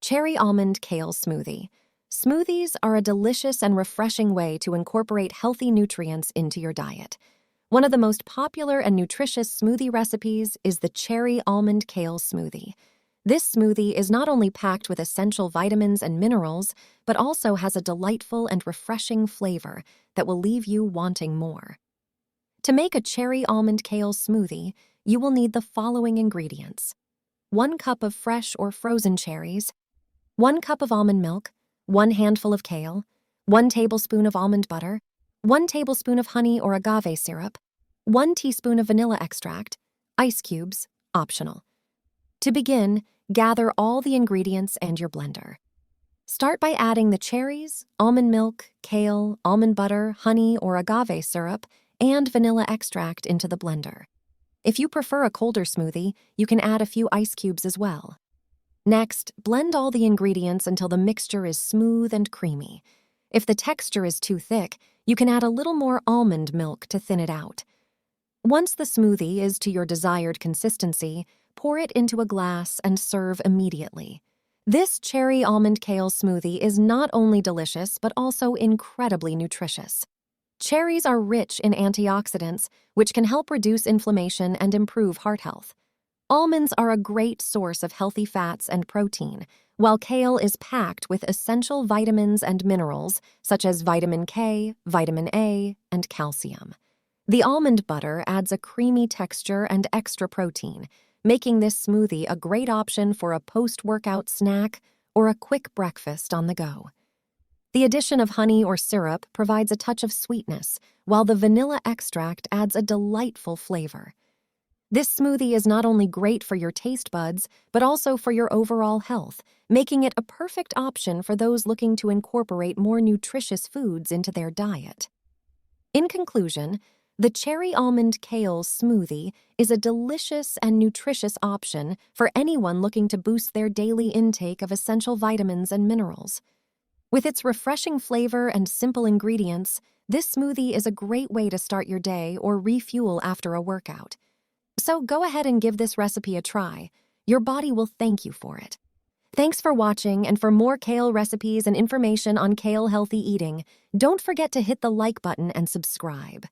Cherry Almond Kale Smoothie. Smoothies are a delicious and refreshing way to incorporate healthy nutrients into your diet. One of the most popular and nutritious smoothie recipes is the Cherry Almond Kale Smoothie. This smoothie is not only packed with essential vitamins and minerals, but also has a delightful and refreshing flavor that will leave you wanting more. To make a Cherry Almond Kale Smoothie, you will need the following ingredients: 1 cup of fresh or frozen cherries, 1 cup of almond milk, 1 handful of kale, 1 tablespoon of almond butter, 1 tablespoon of honey or agave syrup, 1 teaspoon of vanilla extract, ice cubes, optional. To begin, gather all the ingredients and your blender. Start by adding the cherries, almond milk, kale, almond butter, honey or agave syrup, and vanilla extract into the blender. If you prefer a colder smoothie, you can add a few ice cubes as well. Next, blend all the ingredients until the mixture is smooth and creamy. If the texture is too thick, you can add a little more almond milk to thin it out. Once the smoothie is to your desired consistency, pour it into a glass and serve immediately. This cherry almond kale smoothie is not only delicious but also incredibly nutritious. Cherries are rich in antioxidants, which can help reduce inflammation and improve heart health. Almonds are a great source of healthy fats and protein, while kale is packed with essential vitamins and minerals such as vitamin K, vitamin A, and calcium. The almond butter adds a creamy texture and extra protein, making this smoothie a great option for a post-workout snack or a quick breakfast on the go. The addition of honey or syrup provides a touch of sweetness, while the vanilla extract adds a delightful flavor. This smoothie is not only great for your taste buds, but also for your overall health, making it a perfect option for those looking to incorporate more nutritious foods into their diet. In conclusion, the Cherry Almond Kale Smoothie is a delicious and nutritious option for anyone looking to boost their daily intake of essential vitamins and minerals. With its refreshing flavor and simple ingredients, this smoothie is a great way to start your day or refuel after a workout. So go ahead and give this recipe a try. Your body will thank you for it. Thanks for watching, and for more kale recipes and information on kale healthy eating, don't forget to hit the like button and subscribe.